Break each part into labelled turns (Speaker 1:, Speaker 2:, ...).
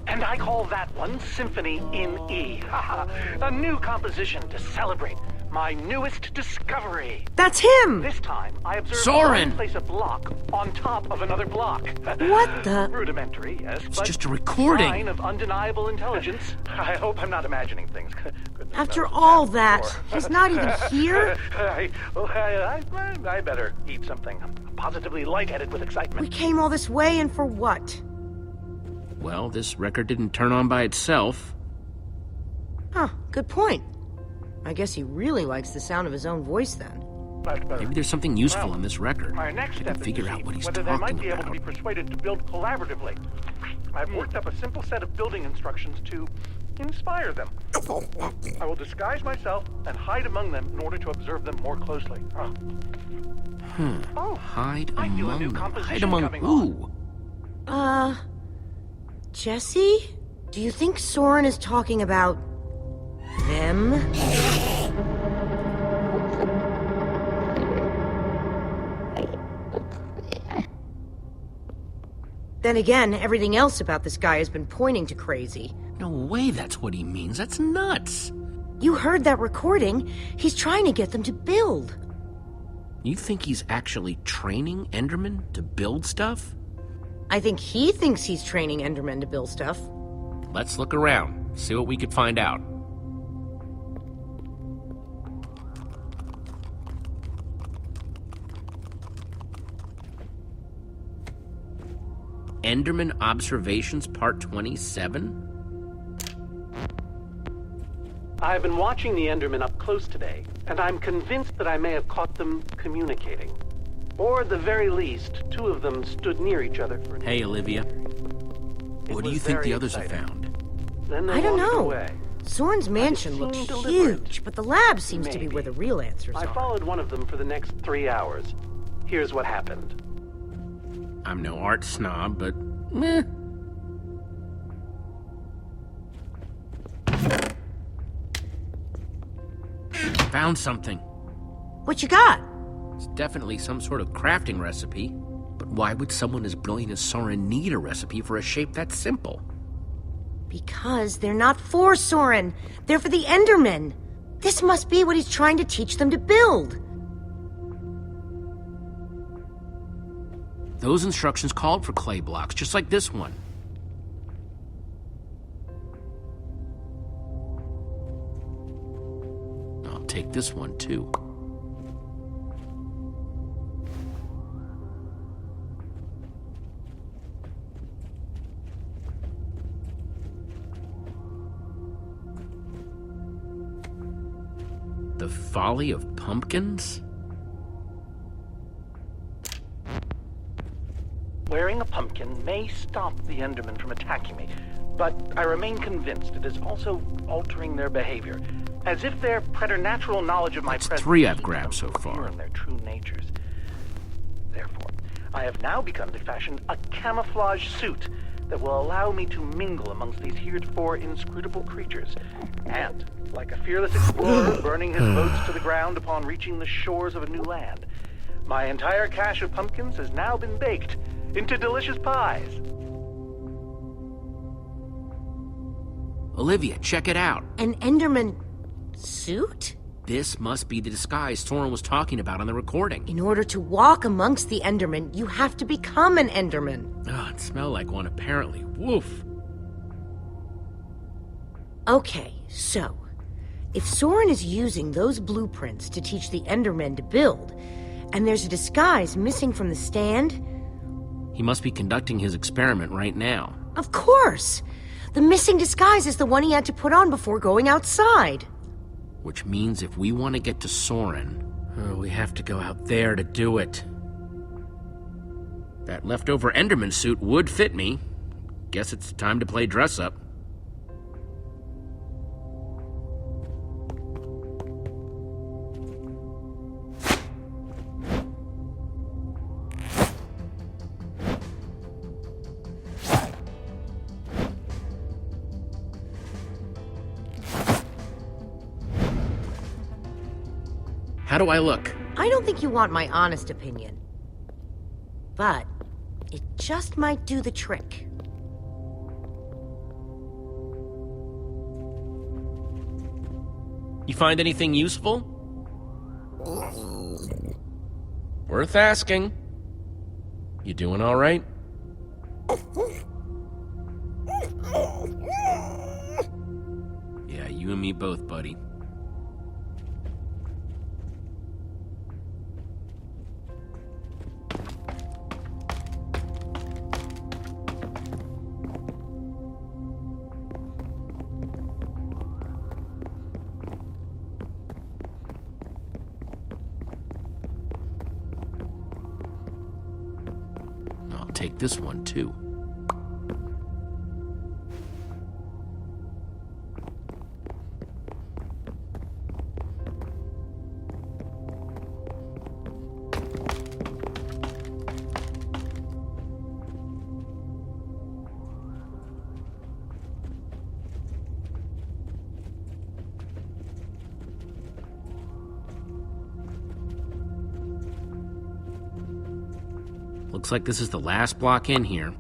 Speaker 1: And I call that one Symphony in E. A new composition to celebrate my newest discovery.
Speaker 2: That's him!
Speaker 1: This time, I observed
Speaker 3: Soren!
Speaker 1: one place a block on top of another block.
Speaker 2: What the?
Speaker 1: Rudimentary, yes,
Speaker 3: It's
Speaker 1: but
Speaker 3: just a recording.
Speaker 1: sign of undeniable intelligence. I hope I'm not imagining things. Goodness
Speaker 2: After
Speaker 1: knows
Speaker 2: all
Speaker 1: before.
Speaker 2: that, he's not even here?
Speaker 1: I better eat something. I'm positively lightheaded with excitement.
Speaker 2: We came all this way and for what?
Speaker 3: Well, this record didn't turn on by itself.
Speaker 2: Huh, good point. I guess he really likes the sound of his own voice then.
Speaker 3: Maybe there's something useful in this record.
Speaker 1: My next
Speaker 3: I
Speaker 1: step
Speaker 3: can
Speaker 1: is
Speaker 3: figure
Speaker 1: to
Speaker 3: out
Speaker 1: see
Speaker 3: what he's
Speaker 1: whether they might
Speaker 3: talking
Speaker 1: be able to
Speaker 3: about.
Speaker 1: be persuaded to build collaboratively. I've worked up a simple set of building instructions to inspire them. I will disguise myself and hide among them in order to observe them more closely. Oh,
Speaker 3: Hide
Speaker 1: I feel a
Speaker 3: among
Speaker 1: new
Speaker 3: them.
Speaker 1: composition
Speaker 3: Hide among
Speaker 1: coming
Speaker 3: who?
Speaker 2: Jesse? Do you think Soren is talking about them? Then again, everything else about this guy has been pointing to crazy.
Speaker 3: No way that's what he means. That's nuts.
Speaker 2: You heard that recording. He's trying to get them to build.
Speaker 3: You think he's actually training Endermen to build stuff?
Speaker 2: I think he thinks he's training Endermen to build stuff.
Speaker 3: Let's look around, see what we could find out. Enderman Observations Part 27?
Speaker 1: I've been watching the Endermen up close today, and I'm convinced that I may have caught them communicating. Or at the very least, two of them stood near each other for an
Speaker 3: Hey, Olivia. What do you think the others have found?
Speaker 1: Then they
Speaker 2: I don't
Speaker 1: wandered
Speaker 2: know.
Speaker 1: away.
Speaker 2: Soren's mansion
Speaker 1: seemed
Speaker 2: looked
Speaker 1: deliberate.
Speaker 2: huge, but the lab seems to be
Speaker 1: Maybe.
Speaker 2: where the real answers
Speaker 1: I
Speaker 2: are.
Speaker 1: followed one of them for the next 3 hours. Here's what happened.
Speaker 3: I'm no art snob, but meh. Found something.
Speaker 2: What you got?
Speaker 3: It's definitely some sort of crafting recipe. But why would someone as brilliant as Soren need a recipe for a shape that simple?
Speaker 2: Because they're not for Soren. They're for the Endermen. This must be what he's trying to teach them to build.
Speaker 3: Those instructions called for clay blocks, just like this one. I'll take this one, too. The Folly of Pumpkins?
Speaker 1: Wearing a pumpkin may stop the Endermen from attacking me, but I remain convinced it is also altering their behavior, as if their preternatural knowledge of my
Speaker 3: That's
Speaker 1: presence
Speaker 3: 3 I've
Speaker 1: leads
Speaker 3: grabbed
Speaker 1: them
Speaker 3: so
Speaker 1: to
Speaker 3: far.
Speaker 1: learn their true natures. Therefore, I have now begun to fashion a camouflage suit that will allow me to mingle amongst these heretofore inscrutable creatures, and, like a fearless explorer burning his boats to the ground upon reaching the shores of a new land, my entire cache of pumpkins has now been baked into delicious pies.
Speaker 3: Olivia, check it out.
Speaker 2: An Enderman suit?
Speaker 3: This must be the disguise Soren was talking about on the recording.
Speaker 2: In order to walk amongst the Endermen, you have to become an Enderman.
Speaker 3: Oh, it smelled like one, apparently. Woof.
Speaker 2: Okay, so, if Soren is using those blueprints to teach the Endermen to build, and there's a disguise missing from the stand,
Speaker 3: He must be conducting his experiment right now.
Speaker 2: of course! The missing disguise is the one he had to put on before going outside.
Speaker 3: Which means if we want to get to Soren, we have to go out there to do it. That leftover Enderman suit would fit me. Guess it's time to play dress up. How do I look?
Speaker 2: I don't think you want my honest opinion. but it just might do the trick.
Speaker 3: You find anything useful? Worth asking. You doing all right? Yeah, you and me both, buddy. I'll take this one, too. Looks like this is the last block in here.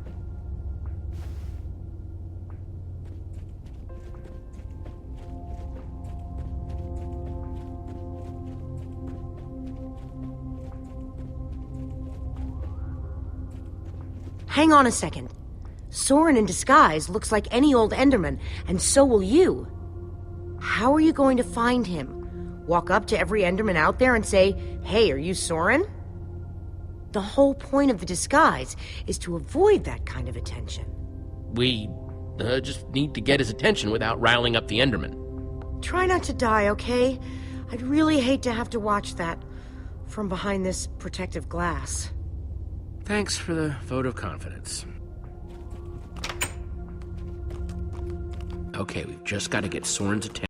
Speaker 2: Hang on a second. Soren in disguise looks like any old Enderman, and so will you. How are you going to find him? Walk up to every Enderman out there and say, "Hey, are you Soren?" The whole point of the disguise is to avoid that kind of attention.
Speaker 3: We just need to get his attention without riling up the Enderman.
Speaker 2: Try not to die, okay? I'd really hate to have to watch that from behind this protective glass.
Speaker 3: Thanks for the vote of confidence. Okay, we've just got to get Soren's attention.